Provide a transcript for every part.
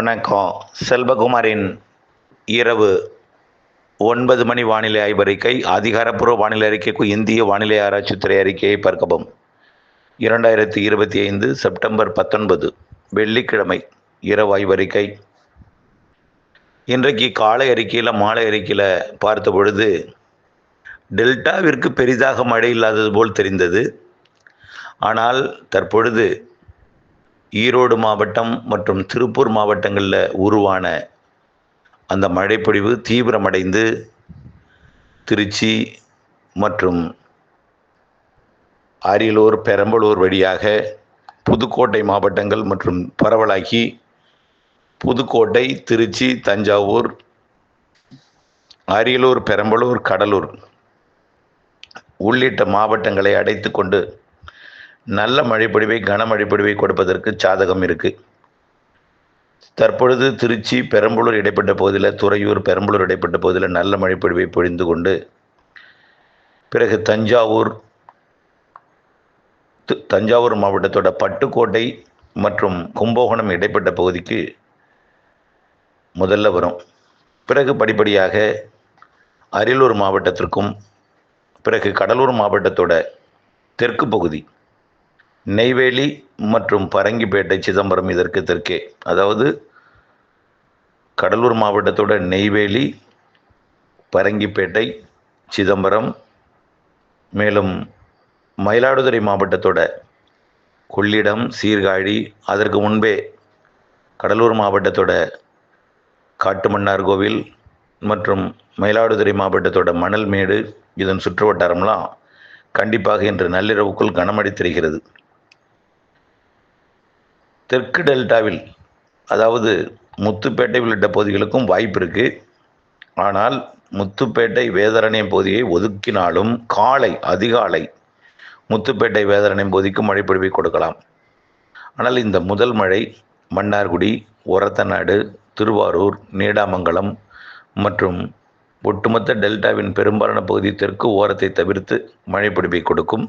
வணக்கம். செல்வகுமாரின் இரவு 9 மணி வானிலை ஆய்வறிக்கை. அதிகாரப்பூர்வ வானிலை அறிக்கைக்கு இந்திய வானிலை ஆராய்ச்சித்துறை அறிக்கையை பார்க்கவும். 2025 செப்டம்பர் 19 வெள்ளிக்கிழமை இரவு ஆய்வறிக்கை. இன்றைக்கு காலை அறிக்கையில் மாலை அறிக்கையில் பார்த்த பொழுது டெல்டாவிற்கு பெரிதாக மழை இல்லாதது போல் தெரிந்தது. ஆனால் தற்பொழுது ஈரோடு மாவட்டம் மற்றும் திருப்பூர் மாவட்டங்களில் உருவான அந்த மழைப்பொழிவு தீவிரமடைந்து திருச்சி மற்றும் அரியலூர், பெரம்பலூர் வழியாக புதுக்கோட்டை மாவட்டங்கள் மற்றும் பரவலாகி புதுக்கோட்டை, திருச்சி, தஞ்சாவூர், அரியலூர், பெரம்பலூர், கடலூர் உள்ளிட்ட மாவட்டங்களை அடைத்து கொண்டு நல்ல மழைப்பொழிவை, கனமழைப்பொழிவை கொடுப்பதற்கு சாதகம் இருக்குது. தற்பொழுது திருச்சி, பெரம்பலூர் இடைப்பட்ட பகுதியில், துறையூர், பெரம்பலூர் இடைப்பட்ட பகுதியில் நல்ல மழைப்பொழிவை பொழிந்து கொண்டு, பிறகு தஞ்சாவூர் மாவட்டத்தோட பட்டுக்கோட்டை மற்றும் கும்பகோணம் இடைப்பட்ட பகுதிக்கு முதல்ல வரும். பிறகு படிப்படியாக அரியலூர் மாவட்டத்திற்கும், பிறகு கடலூர் மாவட்டத்தோட தெற்கு பகுதி நெய்வேலி மற்றும் பரங்கிப்பேட்டை, சிதம்பரம் இதற்கு தெற்கே, அதாவது கடலூர் மாவட்டத்தோட நெய்வேலி, பரங்கிப்பேட்டை, சிதம்பரம், மேலும் மயிலாடுதுறை மாவட்டத்தோட கொள்ளிடம், சீர்காழி, அதற்கு முன்பே கடலூர் மாவட்டத்தோட காட்டுமன்னார்கோவில் மற்றும் மயிலாடுதுறை மாவட்டத்தோட மணல்மேடு, இதன் சுற்று வட்டாரம்லாம் கண்டிப்பாக இன்று நள்ளிரவுக்குள் கனமழை தெரிகிறது. தெற்கு டெல்டாவில், அதாவது முத்துப்பேட்டை உள்ளிட்ட பகுதிகளுக்கும் வாய்ப்பு இருக்குது. ஆனால் முத்துப்பேட்டை, வேதாரண்யம் பகுதியை ஒதுக்கினாலும் அதிகாலை முத்துப்பேட்டை, வேதாரண்யம் பகுதிக்கு மழைப்பொழிவை கொடுக்கலாம். ஆனால் இந்த முதல் மழை மன்னார்குடி, ஒரத்தநாடு, திருவாரூர், நீடாமங்கலம் மற்றும் ஒட்டுமொத்த டெல்டாவின் பெரும்பாலான பகுதி தெற்கு ஓரத்தை தவிர்த்து மழைப்பொழிவை கொடுக்கும்.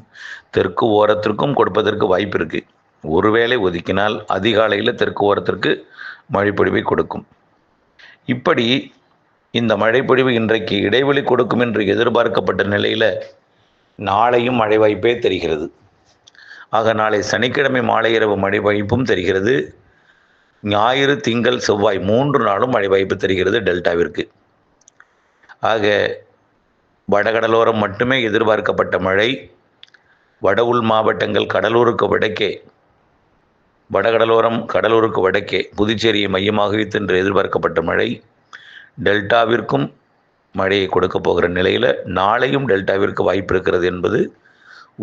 தெற்கு ஓரத்திற்கும் கொடுப்பதற்கு வாய்ப்பு இருக்குது. ஒருவேளை ஒதுக்கினால் அதிகாலையில் தெற்கு ஓரத்திற்கு மழைப்பொழிவை கொடுக்கும். இப்படி இந்த மழைப்பொழிவு இன்றைக்கு இடைவெளி கொடுக்கும் என்று எதிர்பார்க்கப்பட்ட நிலையில் நாளையும் மழை வாய்ப்பே தெரிகிறது. ஆக நாளை சனிக்கிழமை மாலை இரவு மழை வாய்ப்பும் தெரிகிறது. ஞாயிறு, திங்கள், செவ்வாய் 3 நாளும் மழை வாய்ப்பு தெரிகிறது டெல்டாவிற்கு. ஆக வடகடலோரம் மட்டுமே எதிர்பார்க்கப்பட்ட மழை, வட உள் மாவட்டங்கள் கடலூருக்கு வடக்கே, வடகடலோரம் கடலூருக்கு வடக்கே, புதுச்சேரியை மையமாக வைத்து என்று எதிர்பார்க்கப்பட்ட மழை டெல்டாவிற்கும் மழையை கொடுக்க போகிற நிலையில் நாளையும் டெல்டாவிற்கு வாய்ப்பு இருக்கிறது என்பது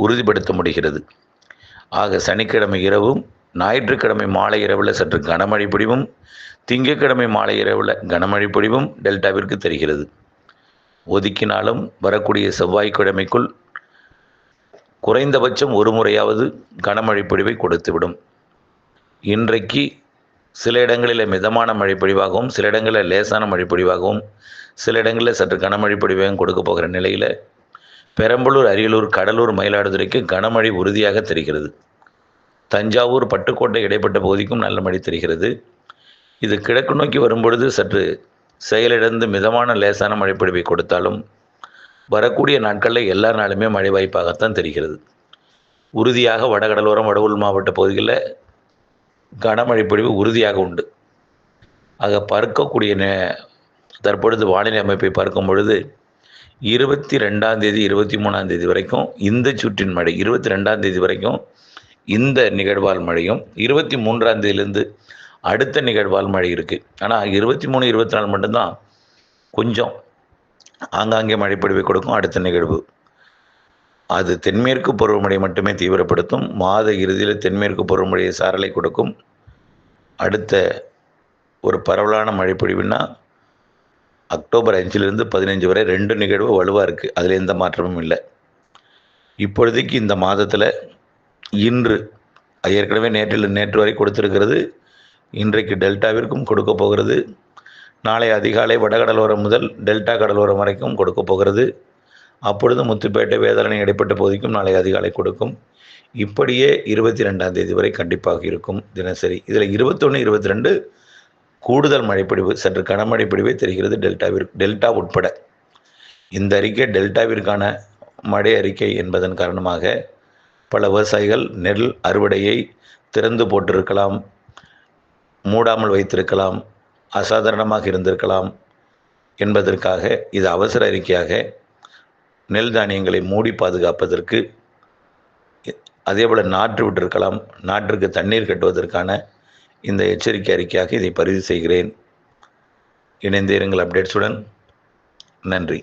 உறுதிப்படுத்த முடிகிறது. ஆக சனிக்கிழமை இரவும் ஞாயிற்றுக்கிழமை மாலை இரவில் சற்று கனமழை பொழிவும், திங்கட்கிழமை மாலை இரவில் கனமழை பொழிவும் டெல்டாவிற்கு தெரிகிறது. ஒதுக்கினாலும் வரக்கூடிய செவ்வாய்க்கிழமைக்குள் குறைந்தபட்சம் ஒரு முறையாவது கனமழை பொழிவை கொடுத்துவிடும். இன்றைக்கு சில இடங்களில் மிதமான மழை பொழிவாகவும், சில இடங்களில் லேசான மழை பொழிவாகவும், சில இடங்களில் சற்று கனமழை பொழிவாகவும் கொடுக்க போகிற நிலையில் பெரம்பலூர், அரியலூர், கடலூர், மயிலாடுதுறைக்கு கனமழை உறுதியாக தெரிகிறது. தஞ்சாவூர், பட்டுக்கோட்டை இடைப்பட்ட பகுதிக்கும் நல்ல மழை தெரிகிறது. இது கிழக்கு நோக்கி வரும்பொழுது சற்று செயலிழந்து மிதமான லேசான மழை பொழிவை கொடுத்தாலும் வரக்கூடிய நாட்களில் எல்லா நாளுமே மழை வாய்ப்பாகத்தான் தெரிகிறது. உறுதியாக வடகடலோரம், வட உள் மாவட்ட பகுதிகளில் கனமழை பொழிவு உறுதியாக உண்டு. ஆக பார்க்கக்கூடிய தற்பொழுது வானிலை அமைப்பை பார்க்கும் பொழுது 22ஆம் தேதி, 23ஆம் தேதி வரைக்கும் இந்த சுற்றின் மழை, 22ஆம் தேதி வரைக்கும் இந்த நிகழ்வால் மழையும், 23ஆம் தேதியிலிருந்து அடுத்த நிகழ்வால் மழை இருக்குது. ஆனால் 23, 24 மட்டும்தான் கொஞ்சம் ஆங்காங்கே மழைப்பொழிவை கொடுக்கும். அடுத்த நிகழ்வு அது தென்மேற்கு பருவமழை மட்டுமே தீவிரப்படுத்தும். மாத இறுதியில் தென்மேற்கு பருவமழையை சாரலை கொடுக்கும். அடுத்த ஒரு பரவலான மழைப்பொழிவுன்னா அக்டோபர் 5லிருந்து 15 வரை 2 நிகழ்வு வலுவாக இருக்குது. அதில் எந்த மாற்றமும் இல்லை. இப்பொழுதைக்கு இந்த மாதத்தில் இன்று ஏற்கனவே நேற்று வரை கொடுத்திருக்கிறது. இன்றைக்கு டெல்டாவிற்கும் கொடுக்க போகிறது. நாளை அதிகாலை வடகடலோரம் முதல் டெல்டா கடலோரம் வரைக்கும் கொடுக்க போகிறது. அப்பொழுது முத்துப்பேட்டை, வேதாரண்யம் இடைப்பட்ட பகுதிக்கும் நாளை அதிகாலை கொடுக்கும். இப்படியே 22ஆம் தேதி வரை கண்டிப்பாக இருக்கும் தினசரி. இதில் 21, 22 கூடுதல் மழைப்பொழிவு, சற்று கனமழை பொழிவே தெரிகிறது டெல்டா உட்பட. இந்த அறிக்கை டெல்டாவிற்கான மழை அறிக்கை என்பதன் காரணமாக பல விவசாயிகள் நெல் அறுவடையை திறந்து போட்டிருக்கலாம், மூடாமல் வைத்திருக்கலாம், அசாதாரணமாக இருந்திருக்கலாம் என்பதற்காக இது அவசர அறிக்கையாக நெல் தானியங்களை மூடி பாதுகாப்பதற்கு, அதேபோல் நாற்று விட்டிருக்கலாம், நாற்றுக்கு தண்ணீர் கட்டுவதற்கான இந்த எச்சரிக்கை அறிக்கையாக இதை பதிவு செய்கிறேன். இணைந்து இருங்கள் அப்டேட்ஸுடன். நன்றி.